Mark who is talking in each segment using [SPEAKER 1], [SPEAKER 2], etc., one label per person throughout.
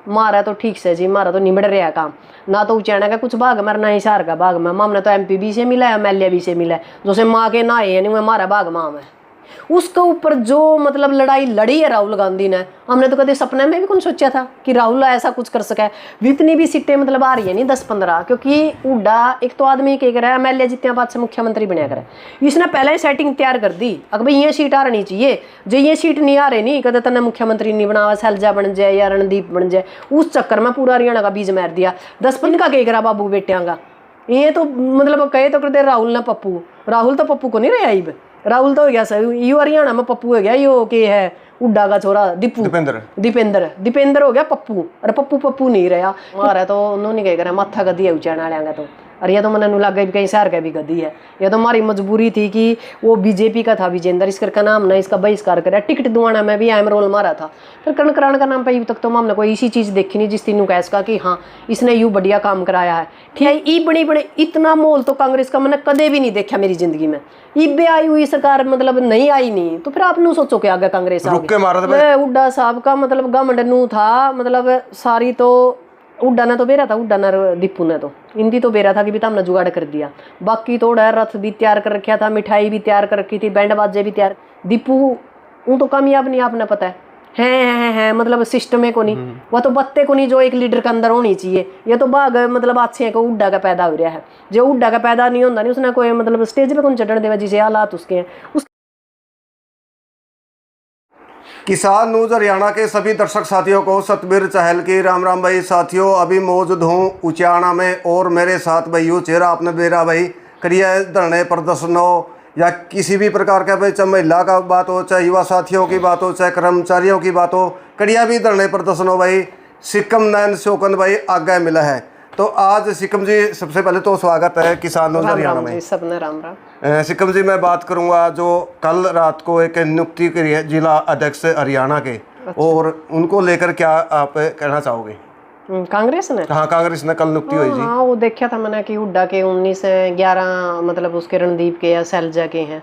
[SPEAKER 1] मारा तो ठीक से जी, मारा तो निबड़ रहा काम ना, तो उचाना का कुछ भाग मरना हिसार का भाग में हमने तो MP भी से मिला है, MLA भी से मिला है, जो से माँ के नहाए नहीं मारा भाग माँ में। उसके ऊपर जो मतलब लड़ाई लड़ी है राहुल गांधी ने, हमने तो कभी सपने में भी कौन सोचा था कि राहुल ऐसा कुछ कर सके। जितनी भी सीटें मतलब आ रही है नहीं 10-15, क्योंकि उड्डा एक तो आदमी क्या करे, MLA जितने बात से मुख्यमंत्री बनया करे, इसने पहले ही सेटिंग तैयार कर दी। अब भाई ये सीट आ रही चाहिए, जो ये सीट नहीं आ रही नहीं, कदे तने मुख्यमंत्री नहीं बनावा, शैलजा बन जाए या रणदीप बन जाए, उस चक्कर में पूरा हरियाणा का बीज मार दिया। 10-15 का क्या करा बाबू बेटियां का, ये तो मतलब कहे तो करते राहुल ने पप्पू, राहुल तो पप्पू को नहीं रहा इब, राहुल तो हो गया सर, यू हरियाणा में पप्पू हो गया, यो के है उड्डा का छोरा दीपेंद्र हो गया पप्पू, अरे पप्पू पप्पू नहीं रहा हमारा तो उन्होंने क्या करा, माथा गदी है उचाना वाले तो, अरे ये तो मैंने लग गई कहीं शहर का भी गदी है, यह तो हमारी मजबूरी थी कि वो बीजेपी का था विजेंद्र, इस करके नाम ना इसका बहिष्कार करा, टिकट दुआना में भी आम रोल मारा था, फिर कर्ण करान का नाम पे तक तो हमने कोई इसी चीज़ देखी नहीं जिस तीनों कैस का कि हाँ इसने यू बढ़िया काम कराया है। ठीक है, ई बड़ी बड़े इतना मोल तो कांग्रेस का मैंने कदे भी नहीं देखा मेरी जिंदगी में, इबे आई हुई सरकार मतलब नहीं आई नहीं, तो फिर आप नू सोचो कि आगे कांग्रेस उड्डा साहब का मतलब गमंड नू था, मतलब सारी तो उड्डा ने तो बेरा था, उड्डा ने दीपू ने तो हिंदी तो बेरा था कि भी तो हमने जुगाड़ कर दिया, बाकी थोड़ा रथ भी तैयार कर रखा था, मिठाई भी तैयार कर रखी थी, बैंड बाजे भी तैयार, दीपू वो तो कामयाब नहीं आपने पता है मतलब सिस्टम को नहीं, वह तो बत्ते को नहीं जो एक लीडर के अंदर होनी चाहिए, ये तो बाग मतलब अच्छे को उड्डा का पैदा हो रहा है, जो उड्डा का पैदा नहीं होता नहीं उसने कोई मतलब स्टेज पे कौन चढ़ने देगा जिसे हालात उसके हैं।
[SPEAKER 2] किसान न्यूज हरियाणा के सभी दर्शक साथियों को सतबीर चहल की राम राम भाई। साथियों अभी मौजूद हूँ उचाना में और मेरे साथ भाई यू चेहरा आपने बेरा भाई करिए धरने प्रदर्शन हो या किसी भी प्रकार का भाई, चाहे महिला का बात हो, चाहे युवा साथियों की बात हो, चाहे कर्मचारियों की बात हो, कड़िया भी धरने प्रदर्शन हो भाई, सिक्किम नैन शोकन भाई आगे मिला है। तो आज सिक्किम जी सबसे पहले तो स्वागत है किसान न्यूज हरियाणा में।
[SPEAKER 1] सबने राम राम।
[SPEAKER 2] सिक्किम जी मैं बात करूंगा जो कल रात को एक नियुक्ति करी है जिला अध्यक्ष हरियाणा के, और उनको लेकर क्या आप कहना चाहोगे?
[SPEAKER 1] कांग्रेस ने,
[SPEAKER 2] हाँ कांग्रेस ने कल नियुक्ति हुई जी।
[SPEAKER 1] हाँ वो देखा था मैंने कि हुड्डा के 19-11 मतलब उसके रणदीप के या शैलजा के हैं,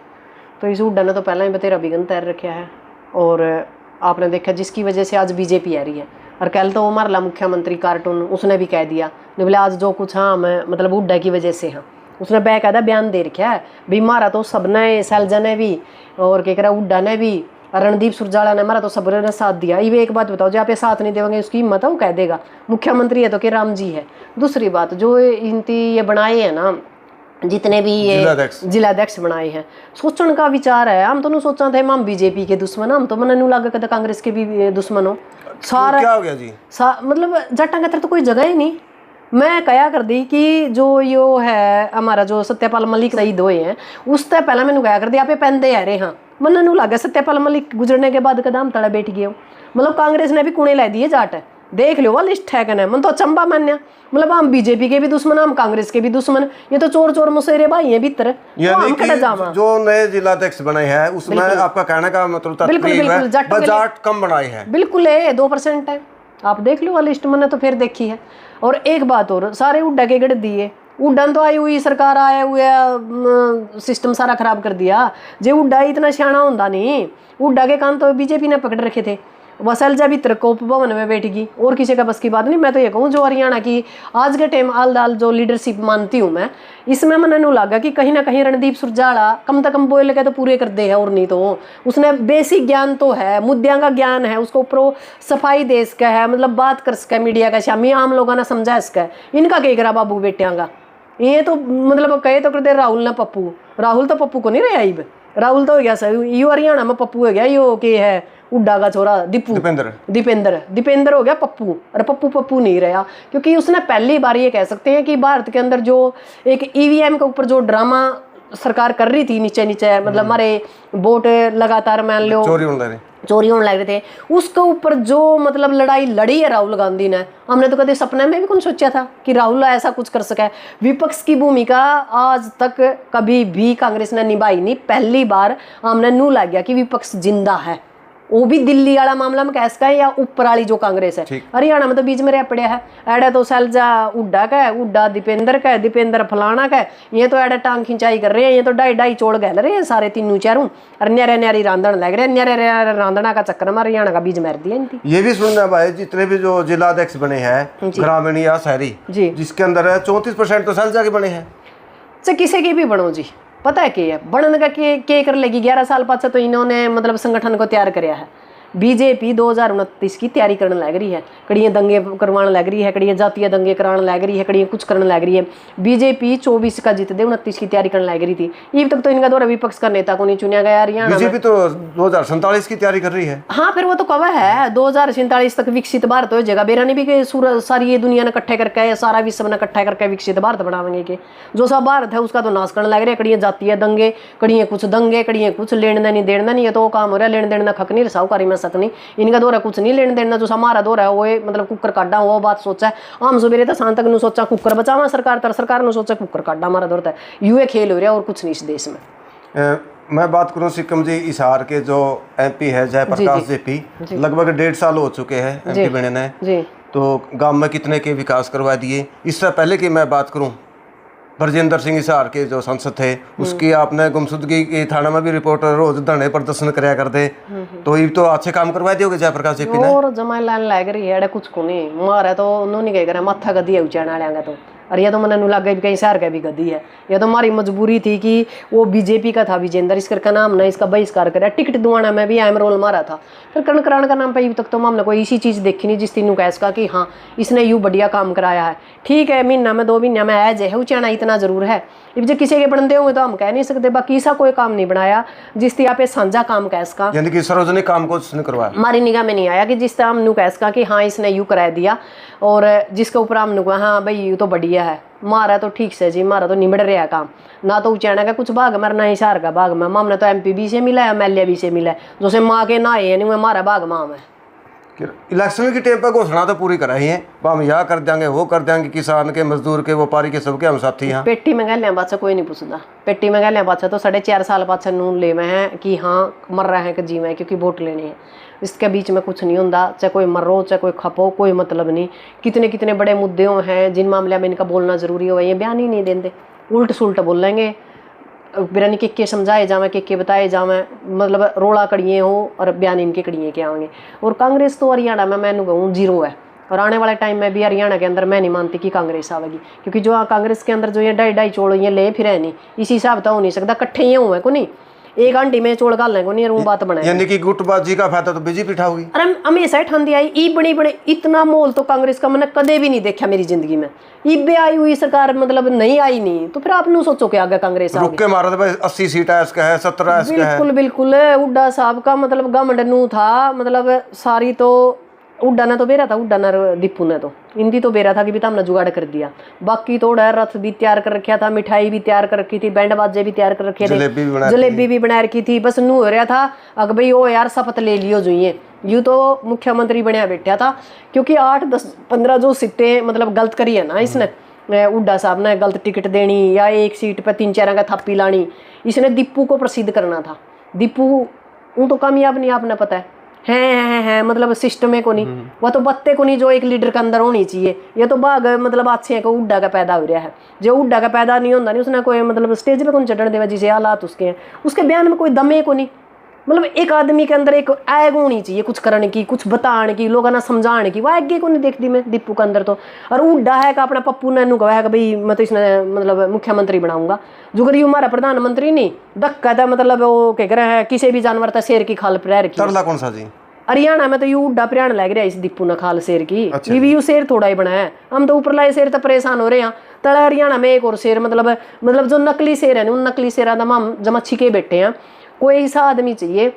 [SPEAKER 1] तो इस हुड्डा ने तो पहले ही बतेरा बिगन तैयार रखा है, और आपने देखा जिसकी वजह से आज बीजेपी आ रही है। और कल तो वो मारला मुख्यमंत्री कार्टून उसने भी कह दिया बोले आज जो कुछ हाँ मैं मतलब हुड्डा की वजह से हाँ, उसने बाकायदा बयान दे रखा है भी मारा तो सबने, शैलजा ने भी और क्या करा हुड्डा ने भी, रणदीप सुरजाला ने, मारा तो सब ने साथ दिया। ये एक बात बताओ जो आप साथ नहीं देंगे उसकी हिम्मत है वो कह देगा मुख्यमंत्री है तो कि राम जी है। दूसरी बात जो इनती ये बनाए हैं ना जितने भी ये जिलाध्यक्ष बनाए हैं, सोचने का विचार है, हम तो नहीं सोचा थे हम बीजेपी के दुश्मन, हम तो मैंने नहीं लगा कदा कांग्रेस के भी दुश्मन हो सारा।
[SPEAKER 2] क्या हो गया जी?
[SPEAKER 1] मतलब जट्टा के तो कोई जगह ही नहीं। मैं कया कर दी कि जो यो है हमारा जो सत्यपाल मलिक शहीद हुए हैं उससे पहले मैंने कया कर दी आप पहनते है रे, हाँ मन नू लगा सत्यपाल मलिक गुजरने के बाद कदम तड़ा बैठ गया, मतलब कांग्रेस ने भी कुणे ला दिए जाट है, देख लो वह लिस्ट है कहना मन तो चंबा मान्या, मतलब हम बीजेपी के भी दुश्मन, हम कांग्रेस के भी दुश्मन, ये तो चोर चोर मुसेरे भाई है भीतर।
[SPEAKER 2] जो नए जिलाध्यक्ष बने हैं उसमें आपका कहने का मतलब जाट कम बनाए हैं, बिल्कुल
[SPEAKER 1] 2% है, आप देख लो लिस्ट मैंने तो फिर देखी है। और एक बात और, सारे उड्डा के गढ़ दिए, उड्डन तो आई हुई सरकार आया हुआ सिस्टम सारा खराब कर दिया, जे उड्डा इतना सियाना होता नहीं, उड्डा के कान तो बीजेपी ने पकड़ रखे थे, वसलजा भी त्रिकोप भवन में बैठेगी और किसी का बस की बात नहीं। मैं तो ये कहूँ जो हरियाणा की आज के टाइम आल दाल जो लीडरशिप मानती हूँ मैं, इसमें मैंने नू लगा कि कहीं ना कहीं रणदीप सुरजाला कम से कम बोल के तो पूरे कर दे है, और नहीं तो उसने बेसिक ज्ञान तो है, मुद्दों का ज्ञान है, उसको ऊपर सफाई दे सका है, मतलब बात कर सका मीडिया का शामी आम लोगों ने समझा सका है। इनका क्या करा बाबू बेटियां का, ये तो मतलब कहे तो करते राहुल ने पप्पू, राहुल तो पप्पू को नहीं रहा इब, राहुल तो हो गया सर यू हरियाणा में पप्पू हो गया, यो के है उड्डा का छोरा दीपेंद्र हो गया पप्पू, अरे पप्पू पप्पू नहीं रहा, क्योंकि उसने पहली बार ये कह सकते हैं कि भारत के अंदर जो एक EVM के ऊपर जो ड्रामा सरकार कर रही थी नीचे नीचे, मतलब हमारे वोट लगातार मान लो चोरी होने लग रहे थे, उसके ऊपर जो मतलब लड़ाई लड़ी है राहुल गांधी ने, हमने तो कभी सपने में भी कौन सोचा था कि राहुल ऐसा कुछ कर सके। विपक्ष की भूमिका आज तक कभी भी कांग्रेस ने निभाई नहीं, पहली बार हमने नू लग गया कि विपक्ष जिंदा है, वो भी दिल्ली वाला मामला में कैस का है या ऊपर वाली जो कांग्रेस है। हरियाणा में तो बीच में रह पड़े है। एडे तो सैलजा उड्डा का है, उड्डा दीपेंद्र का है, दीपेंद्र फलाना का है। ये तो एडे टांग खिंचाई कर रहे हैं, ये तो डाई डाई चोड़ गहल रहे हैं सारे तीनों चारों। और न्यारे न्यारी रांधन लग रहे हैं, न्यारे रांधना का चक्कर में हरियाणा का बीज मार दिया इनकी।
[SPEAKER 2] ये भी सुनना भाई, जितने भी जो जिलाध्यक्ष बने हैं ग्रामीण या शहरी
[SPEAKER 1] जी,
[SPEAKER 2] जिसके अंदर है 34% तो सैलजा के बने हैं।
[SPEAKER 1] चाहे किसी की भी बनो जी, पता है क्या है बनने का के कर लेगी। 11 साल पाछे तो इन्होंने मतलब संगठन को तैयार कराया है। बीजेपी 2029 की तैयारी करने लग रही है, कड़ियाँ दंगे करवाने लग रही है, कड़ियाँ जातीय दंगे कराने लग रही है, कड़ियाँ कुछ करने लग रही है। बीजेपी 24 का जीत दे 29 की तैयारी करने लग रही थी। ये तक तो इनका द्वारा विपक्ष का नेता को नहीं चुना गया हरियाणा।
[SPEAKER 2] बीजेपी तो 2047 की तैयारी कर रही है।
[SPEAKER 1] हाँ, फिर वो तो कवा है 2047 तक विकसित भारत हो जाएगा। बेरा नहीं भी सारी ये दुनिया ने इकट्ठे करके, सारा विश्व ने इकट्ठा करके विकसित भारत बनावेंगे के। जो सब भारत है उसका तो नाश करने लग रहे हैं। कड़ियाँ जातीय दंगे, कड़ियाँ कुछ लेने नहीं देना नहीं, ये तो काम हो रहा है। लेने देना खक नहीं, साहूकारी में सक नहीं, इनका दौरा कुछ नहीं लेने देना। जो हमारा दौरा है वो मतलब कुकर काटा, वो बात सोचा है। आम सुबेरे तो शाम तक नु सोचा कुकर बचावा सरकार, तर सरकार ने सोचा कुकर काटा हमारा दौरा है। यूए खेल हो रहा है और कुछ नहीं इस देश में।
[SPEAKER 2] मैं बात करूं सिक्किम जी हिसार के जो एमपी है जयप्रकाश जेपी, लगभग 1.5 साल हो चुके हैं एमपी बने ने। तो गांव में कितने के विकास करवा दिए। इससे पहले की मैं बात करूं ब्रजेंद्र सिंह हिसार के जो सांसद थे, उसकी आपने गुमशुदगी के थाना में भी रिपोर्टर रोज धरने प्रदर्शन कराया करते। तो ये तो अच्छे काम करवा दियोगे जयप्रकाश जेपी ने।
[SPEAKER 1] और जमा लाइन लग रही है कुछ को नहीं मारा तो उन्होंने क्या करा माथा गदी है उचाण वाले तो। और ये तो मैंने लग गई कहीं शहर का भी गद्दी है। यह तो हमारी मजबूरी थी कि वो बीजेपी का था विजेंद्र, इसका नाम ना इसका बहिष्कार करा। टिकट दुआना में भी एम रोल मारा था। फिर करणकरण का नाम पे अभी तक तो हमने कोई इसी चीज़ देखी नहीं जिस तीनों का इसका कि हाँ इसने यूँ बढ़िया काम कराया है। ठीक है, महीना में 2 महीना में ऐज है उचाना इतना जरूर है। अब जो किसी के बनते होंगे तो हम कह नहीं सकते। बाकी ऐसा कोई काम नहीं बनाया जिस यहाँ पे साझा काम का इसका,
[SPEAKER 2] यानी कि सार्वजनिक काम को उसने करवाया।
[SPEAKER 1] हमारी निगाह में नहीं आया कि जिस तरह हमने कह सका कि हाँ इसने यूँ करा दिया और जिसके ऊपर हमने कहा हाँ भाई यूँ तो बढ़िया है। मारा तो ठीक से जी, मारा तो निबड़ रहा काम। ना तो उचाना का कुछ भाग मर, ना ही शहर का भाग में। हमने तो MP भी से मिला है, MLA भी से मिला है। जो से माँ के नहाए नहीं हमारा भाग माम है।
[SPEAKER 2] इलेक्शन की टेप पर घोषणा तो पूरी कराई है, हम यह कर देंगे वो कर देंगे, किसान के मजदूर के व्यापारी के सबके हम साथी हैं।
[SPEAKER 1] पेटी में गलियाँ बादशाह कोई नहीं पूछता। पेटी में गलियाँ बादशाह तो 4.5 साल पाछा नून ले में है कि हाँ मर रहे हैं कि जी में, क्योंकि वोट लेने हैं। इसके बीच में कुछ नहीं होता, चाहे कोई मरो चाहे कोई खपो, कोई मतलब नहीं। कितने कितने बड़े मुद्दे हैं जिन मामले में इनका बोलना जरूरी हो, ये बयान ही नहीं देते, उल्ट सुलट बोल लेंगे। बिरानी के समझाए जावे, के बताए जावे, मतलब रोड़ा कड़िए हो और बयान इनके कड़िए के आएंगे। और कांग्रेस तो हरियाणा में मैं कहूँ 0 है। और आने वाले टाइम में भी हरियाणा के अंदर मैं नहीं मानती कि कांग्रेस आवेगी, क्योंकि जो कांग्रेस के अंदर जो ये डाई चोड़ ये ले फिर है नहीं, इसी हिसाब तो हो नहीं सकता। कट्ठे ये हुए को नहीं, एक आंटी में चोड़ गाल लेंगे नहीं बात बनाए।
[SPEAKER 2] यानी कि गुटबाजी का फायदा तो बीजेपी उठाओगी।
[SPEAKER 1] अरे हमेशा ठंडी आई ई बड़ी बड़े इतना मोल तो कांग्रेस का मैंने कदे भी नहीं देखा मेरी जिंदगी में। इबे आई हुई सरकार मतलब नहीं आई नहीं, तो फिर आप सोचो कि आगे कांग्रेस
[SPEAKER 2] रुक के मारा था 80 सीट इसका है, 17 इसका है।
[SPEAKER 1] बिल्कुल बिल्कुल। उड्डा साहब का मतलब गमंडनू था, मतलब सारी तो उड्डा ने तो बेरा था, उड्डा ने दीपू ने तो हिंदी तो बेरा था कि भी हमने जुगाड़ कर दिया। बाकी तो रथ भी तैयार कर रखा था, मिठाई भी तैयार कर रखी थी, बैंड बाजे भी तैयार कर रखे थे, जलेबी भी बना रखी थी। बस नू हो रहा था अगर भाई ओ यार शपथ ले लियो जो यूँ तो मुख्यमंत्री बनया बैठा था। क्योंकि 8, 10, 15 जो सीटें मतलब गलत करी है ना इसने, उड्डा साहब ने गलत टिकट देनी या एक सीट पर 3-4 का थापी लानी, इसने दीपू को प्रसिद्ध करना था। दीपू तो कामयाब नहीं, आपने पता है मतलब सिस्टम को नहीं, वह तो बत्ते को नहीं जो एक लीडर के अंदर होनी चाहिए। ये तो बाग मतलब अच्छे को उड्डा का पैदा हो रहा है, जो उड्डा का पैदा नहीं होता नहीं उसने कोई मतलब स्टेज पे कौन चढ़ने देवा जिसे हालात उसके हैं, उसके बयान में कोई दमे को नहीं। मतलब एक आदमी के अंदर एक आग होनी चाहिए कुछ करने की, कुछ बताने की, लोगों ने समझाने की, वह आगे को नहीं देखती मैं दीपू के अंदर तो। और उड्डा है का अपना पप्पू ने कहा है कि भाई मैं तो इसने मतलब मुख्यमंत्री बनाऊंगा, जो करी हमारा प्रधानमंत्री नहीं धक्का था। मतलब वो कह रहे हैं किसी भी जानवर था शेर की खाल पर रखी।
[SPEAKER 2] कौन सा जी
[SPEAKER 1] हरियाणा में तो यू उड्डा प्रयाण लग रहा है इस दीपू ने खाल शेर की। अच्छा ये भी यू शेर थोड़ा ही बना है, हम तो ऊपर लाए शेर तो परेशान हो रहे हैं। तला हरियाणा में एक और शेर मतलब जो नकली शेर है उन नकली शेर हम जमा छिके बैठे हैं। कोई ऐसा आदमी चाहिए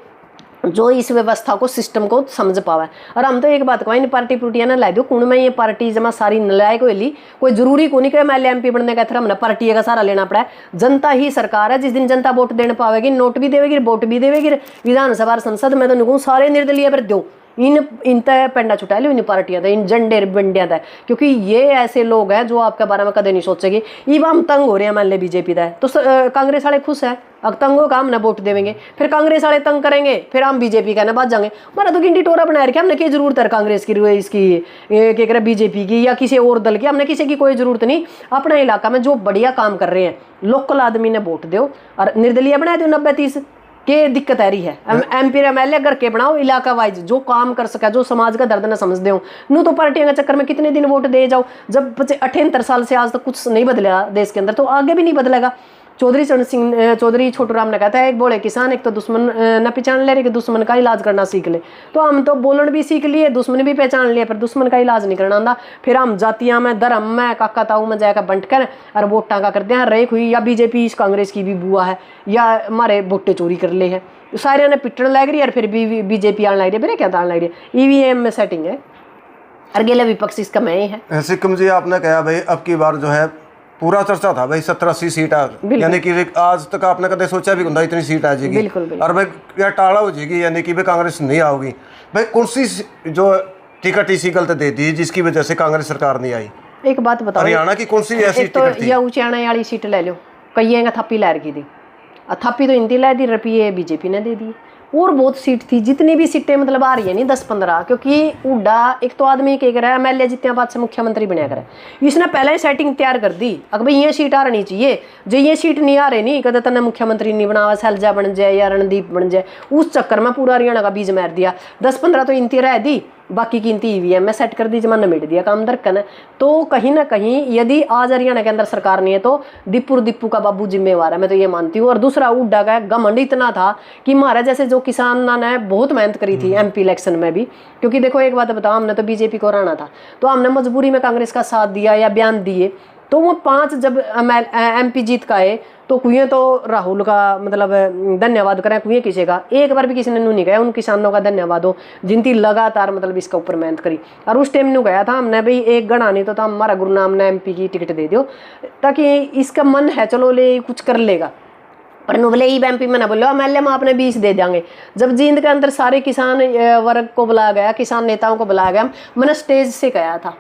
[SPEAKER 1] जो इस व्यवस्था को सिस्टम को समझ पावा। और हम तो एक बात कहें पार्टी पुर्टियां ना ला दो कुण में ये पार्टी जमा सारी नलायक होली, कोई जरूरी को नहीं कि मैं MP बनने का हमने पार्टी का सारा लेना पड़ा है। जनता ही सरकार है, जिस दिन जनता वोट देने पावेगी नोट भी देवेगी वोट भी देवेगी। विधानसभा संसद में तो निकूँ सारे निर्दलीय पर दो, इन तय पेंडा छुटा लो इन पार्टियां इन झंडे बंडिया था, क्योंकि ये ऐसे लोग हैं जो आपके बारे में कदे नहीं सोचेंगे। इब हम तंग हो रहे हैं मान ले बीजेपी का, तो कांग्रेस वाले खुश है, अब तंग होगा हमने वोट देंगे, फिर कांग्रेस वाले तंग करेंगे, फिर हम बीजेपी का ना बाज जाएंगे। हमारा तो गिनती टोरा बना रखे, हमने क्या जरूरत है कांग्रेस की, इसकी क्या कह बीजेपी की या किसी और दल की, हमने किसी की कोई जरूरत नहीं। अपना इलाका में जो बढ़िया काम कर रहे हैं लोकल आदमी ने वोट दो और निर्दलीय बना दो 90-30 के दिक्कत आ रही है। MP MLA घर के बनाओ इलाका वाइज, जो काम कर सके, जो समाज का दर्द न समझ दो। नू तो पार्टियों के चक्कर में कितने दिन वोट दे जाओ, जब 78 साल से आज तक कुछ नहीं बदला देश के अंदर, तो आगे भी नहीं बदलेगा। चौधरी चरण सिंह चौधरी छोटू राम ने कहता है, एक बोले किसान एक तो दुश्मन न पहचान ले रहे कि दुश्मन का इलाज करना सीख ले। तो हम तो बोलन भी सीख लिए, दुश्मन भी पहचान लिए, पर दुश्मन का इलाज नहीं करना आंदा। फिर हम जातियां में धर्म में काका ताऊ में जाकर बंट कर और वोटा का करते हैं रेख हुई, या बीजेपी इस कांग्रेस की भी बुआ है या हमारे वोटे चोरी कर ले है, सारे ने पिटने लग रही है और फिर भी बीजेपी आने लग रही है। मेरे क्या आने लग रही है, EVM में सेटिंग है, अकेला विपक्ष इसका मैं ही है।
[SPEAKER 2] सिक्किम जी आपने कहा भाई अब की बार जो है पूरा चर्चा था भाई 70-80 सीट आ, यानी कि आज तक आपने कदे सोचा भी होंगे इतनी सीट आ जाएगी।
[SPEAKER 1] बिल्कुल।
[SPEAKER 2] और भाई क्या टाला हो जाएगी, यानी कि भाई कांग्रेस नहीं आओगी। भाई कौन सी जो टिकट इसी गलत दे दी जिसकी वजह से कांग्रेस सरकार नहीं आई?
[SPEAKER 1] एक बात बताओ,
[SPEAKER 2] हरियाणा की कौन सी ऐसी टिकट थी?
[SPEAKER 1] या ऊंचाई वाली सीट ले लो, कई थप्पी लै रखी थी, थप्पी तो हिंदी लै दी, रुपये बीजेपी ने दे दिए। और बहुत सीट थी, जितनी भी सीटें मतलब आ रही है नहीं 10-15, क्योंकि उड्डा एक तो आदमी क्या करे MLA जितने बाद से मुख्यमंत्री बनया करे, इसने पहले ही सेटिंग तैयार कर दी। अगर भाई ये सीट आ रही चाहिए, जो ये सीट नहीं आ रही नहीं, कदे तने मुख्यमंत्री नहीं बनावा, शैलजा बन जाए या रणदीप बन जाए, उस चक्कर में पूरा हरियाणा का बीज मार दिया। 10-15 तो इनती रह दी, बाकी की इनती EVM में सेट कर दी, जमा नमेट दिया काम दरकन। तो कहीं ना कहीं यदि आज हरियाणा के अंदर सरकार नहीं है तो दीपू का बाबू जिम्मेवार है, मैं तो ये मानती हूँ। और दूसरा उड्डा का घमंड इतना था कि हमारा जैसे जो किसान ने बहुत मेहनत करी थी MP इलेक्शन में भी, क्योंकि देखो एक बात बताओ, हमने तो बीजेपी को हराना था, तो हमने मजबूरी में कांग्रेस का साथ दिया या बयान दिए। तो वो 5 जब MP जीत का आए तो कुएं तो राहुल का मतलब धन्यवाद करें, कुएं किसी का एक बार भी किसी ने नू नहीं कहा उन किसानों का धन्यवाद हो जिनकी लगातार मतलब इसका ऊपर मेहनत करी। और उस टाइम नू गया था हमने भाई एक गणा नहीं तो हमारा गुरुनाम ने MP की टिकट दे दो, ताकि इसका मन है चलो ले कुछ कर लेगा। पर बोले MP में ना बोलो MLA में आपने 20 दे देंगे। जब जींद के अंदर सारे किसान वर्ग को बुलाया गया, किसान नेताओं को बुलाया गया, मैंने स्टेज से कहा था,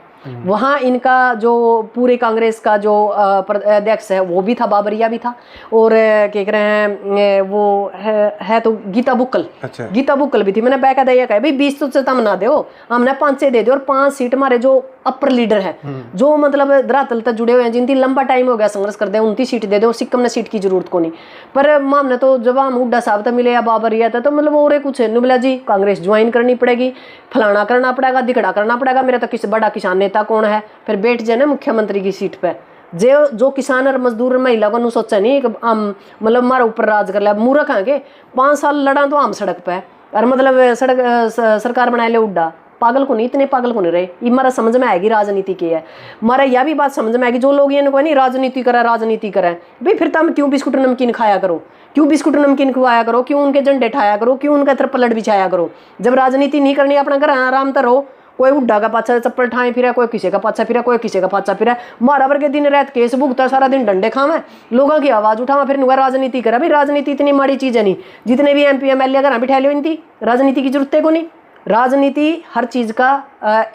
[SPEAKER 1] वहाँ इनका जो पूरे कांग्रेस का जो अध्यक्ष है वो भी था, बाबरिया भी था, और क्या कह रहे हैं वो है तो गीता बुक्कल।
[SPEAKER 2] अच्छा।
[SPEAKER 1] गीता बुक्कल भी थी। मैंने बैकायदा ये कहा भाई 20 तो तम ना दो, हमने 5 दे दो, और 5 सीट हमारे जो अपर लीडर है जो मतलब धरातल तक जुड़े हुए हैं, जिनकी लंबा टाइम हो गया संघर्ष कर दे, 29 सीट दे दो। सिक्किम ने सीट की जरूरत को नहीं, पर हमने तो जब हम हुड्डा साहब तक मिले या बाबरिया था तो मतलब और कुछ बोला जी कांग्रेस ज्वाइन करनी पड़ेगी, फलाना करना पड़ेगा, दिखड़ा करना पड़ेगा, मेरा तो किसी बड़ा किसान नेता कौन है, फिर बैठ जाए ना मुख्यमंत्री की सीट पे। जो किसान और मजदूर महिला को सोचा नहीं कि हम मतलब हमारे ऊपर राज कर लिया, मूर्ख है के 5 साल लड़ा तो हम सड़क पे, और मतलब सरकार बनाए ले उड्डा। पागल को नहीं, इतने पागल को नहीं रहे। ये हमारा समझ में आएगी राजनीति की है, हमारा यह भी बात समझ में आएगी। जो लोग ये नहीं राजनीति करें भाई, फिर तुम क्यों बिस्कुट नमकीन खाया करो, क्यों बिस्कुट नमकीन खुआया करो, क्यों उनके झंडे ठाया करो, क्यों उनका तरफ पलट बिछाया करो। जब राजनीति नहीं करनी अपना घर आराम तो रहो। कोई उड्डा का पाछा चप्पल ठाए फिर, कोई किसी का पाछा फिर, कोई किसी का पाछा फिर, मारा वर्ग दिन रात केस भुगता, सारा दिन डंडे खावे, लोगों की आवाज उठावा, फिर नुआ राजनीति करा। भाई राजनीति इतनी माड़ी चीज है नहीं, जितने भी MP MLA घर बिठा लो, इनकी राजनीति की जरूरत है को नहीं। राजनीति हर चीज़ का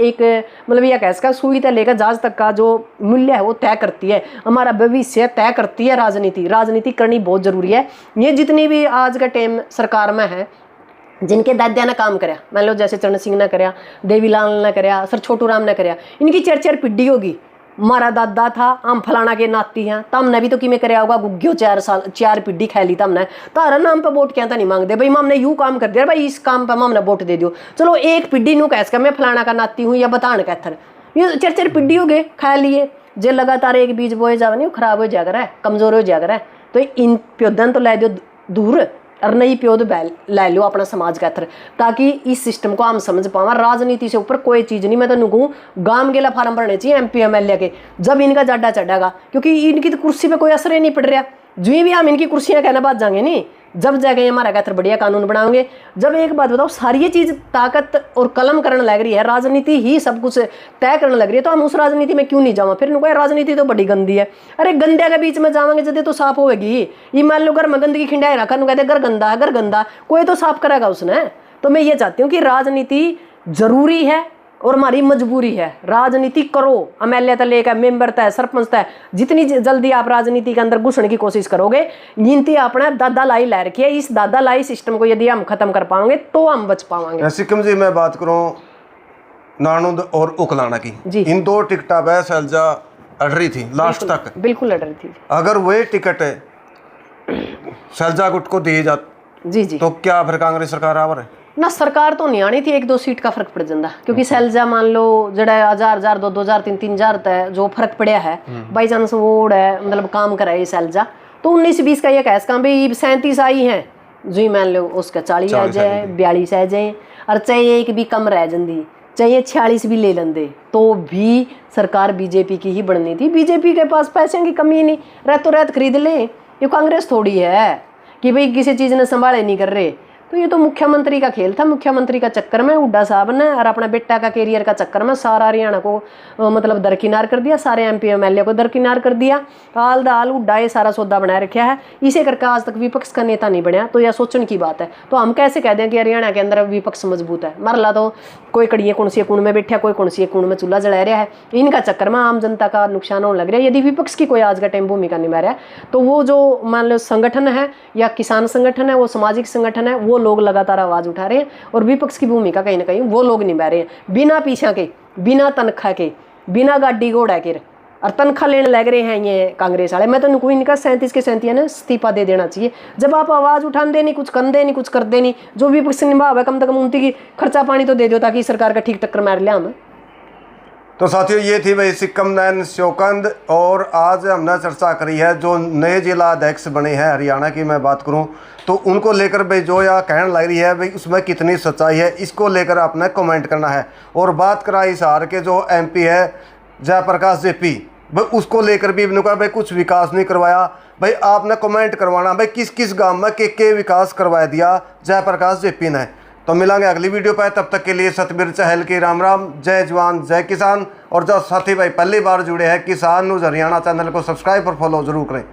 [SPEAKER 1] एक मतलब यह कह सकता सुई से लेकर जहाज तक का जो मूल्य है वो तय करती है, हमारा भविष्य तय करती है। राजनीति करनी बहुत ज़रूरी है। ये जितनी भी आज का टाइम सरकार में है, जिनके दादा ने काम कराया, मान लो जैसे चरण सिंह ने कराया, देवीलाल ने कराया, सर छोटू राम ने कराया, इनकी 4-4 पीढ़ी होगी। हमारा दादा था, हम फलाना के नाती हैं, तमने भी तो किमें कराया होगा, गुग्गियो 4 पीढ़ी खा ली तमने, तारा नाम पे वोट क्या था नहीं मांगते भाई, हमने यूँ काम कर दिया भाई, इस काम पर हमने वोट दे दियो, चलो एक पीढ़ी नू कह सका मैं फलाना का नाती हूँ या बतान कैथर, ये 4-4 पीढ़ी हो गए खा लिए। जो लगातार एक बीज बोए जावे नहीं, खराब हो जाकर है, कमजोर हो जाकर है, तो इन प्योदन तो लै दो दूर और नई प्योद लै लो अपना समाज का थर, ताकि इस सिस्टम को हम समझ पावा। राजनीति से ऊपर कोई चीज़ नहीं। मैं तो कहूँ गांव गेला फार्म भरने चाहिए MP MLA के, जब इनका जाडा चढ़ेगा, क्योंकि इनकी तो कुर्सी पे कोई असर ही नहीं पड़ रहा। जो भी हम इनकी कुर्सियाँ कहना बात जाएंगे नहीं, जब जाके हमारा कहते बढ़िया कानून बनाओगे। जब एक बात बताओ, सारी ये चीज़ ताकत और कलम करने लग रही है, राजनीति ही सब कुछ तय करने लग रही है, तो हम उस राजनीति में क्यों नहीं जावा। फिर नुका राजनीति तो बड़ी गंदी है। अरे गंदे के बीच में जावांगे जदे तो साफ होगी। ये मान लो घर में गंदगी खिंडाए रखा, कहते घर गंदा है, घर गंदा, कोई तो साफ करेगा उसने। तो मैं ये चाहती हूँ कि राजनीति जरूरी है और हमारी मजबूरी है। राजनीति करो, एमएलए तक लेकर मेंबर तक, सरपंच तक, जितनी जल्दी आप राजनीति के अंदर घुसने की कोशिश करोगे, गिनती अपना दादा लाई ला रखी है। इस दादा लाई सिस्टम को यदि हम खत्म कर पाएंगे तो हम बच पाएंगे।
[SPEAKER 2] सिक्किम जी मैं बात करूं नानुद और उकलाना की
[SPEAKER 1] जी।
[SPEAKER 2] इन 2 टिकटा पे सैलजा अड़ रही थी लास्ट तक,
[SPEAKER 1] बिल्कुल अड़ रही थी।
[SPEAKER 2] अगर वही टिकट सैलजा गुट को दी जात
[SPEAKER 1] जी जी,
[SPEAKER 2] तो क्या फिर कांग्रेस सरकार आवर है
[SPEAKER 1] ना सरकार तो नहीं आनी थी, 1-2 सीट का फर्क पड़ जाता, क्योंकि सैलजा मान लो जड़ा 1000 2,000 3,000 तक जो फर्क पड़ा है बाई चांस वो है मतलब काम कराए सैलजा, तो 19-20 का ये कैस काम भाई 37 आई है जी, मान लो उसका 40 आ जाए 42 आ जाए, और चाहे एक भी कम रह जाती, चाहे 46 भी ले लेंदे तो भी सरकार बीजेपी की ही बननी थी। बीजेपी के पास पैसे की कमी नहीं, रातों रात खरीद ले, ये कांग्रेस थोड़ी है कि भाई किसी चीज़ ने संभाले नहीं कर रहे। तो ये तो मुख्यमंत्री का खेल था, मुख्यमंत्री का चक्कर में हुड्डा साहब ने और अपना बेटा का कैरियर का चक्कर में सारा हरियाणा को मतलब दरकिनार कर दिया, सारे एमपी एमएलए को दरकिनार कर दिया। हाल दाल हुड्डा ये सारा सौदा बना रखा है, इसे करके आज तक विपक्ष का नेता नहीं बनया, तो यह सोचने की बात है। तो हम कैसे कह दें कि हरियाणा के अंदर विपक्ष मजबूत है? मरला तो कोई कड़िए कौन सी कूण में बैठा, कोई कौन सी कूण में चूल्हा जला रहा है, इनका चक्कर में आम जनता का नुकसान होने लग रहा है। यदि विपक्ष की कोई आज का टाइम भूमिका निभा रहा है तो वो जो मान लो संगठन है या किसान संगठन है, वो सामाजिक संगठन है, वो लोग लगातार आवाज उठा रहे हैं, और विपक्ष की भूमिका कहीं ना कहीं वो लोग निभा रहे हैं, बिना पीछा के, बिना तनख्वाह के, बिना गाड़ी घोड़ा के, और तनख्वाह लेने लग रहे हैं ये कांग्रेस वाले। मैं तो कोई इनका 37 के 37 ने इस्तीफा दे देना चाहिए। जब आप आवाज उठाते नहीं, कुछ कर दे नहीं, कुछ कर दे नहीं, जो विपक्ष निभावे कम से कम उनकी की खर्चा पानी तो दे दो ताकि सरकार का ठीक टक्कर मार लिया हम।
[SPEAKER 2] तो साथियों ये थी भाई सिक्किम नैन शोकंद, और आज हमने चर्चा करी है जो नए जिला अध्यक्ष बने हैं हरियाणा की मैं बात करूं तो उनको लेकर भाई जो या कहने लग रही है भाई उसमें कितनी सच्चाई है, इसको लेकर आपने कमेंट करना है। और बात करा हिसार के जो एमपी है जयप्रकाश जेपी, भाई उसको लेकर भी इन्होंने कहा भाई कुछ विकास नहीं करवाया। भाई आपने कमेंट करवाना भाई किस किस गांव में के विकास करवा दिया जयप्रकाश जेपी ने। तो मिलेंगे अगली वीडियो पर, तब तक के लिए सतबीर चहल की राम राम, जय जवान जय किसान। और जो साथी भाई पहली बार जुड़े हैं किसान न्यूज़ हरियाणा चैनल को सब्सक्राइब और फॉलो जरूर करें।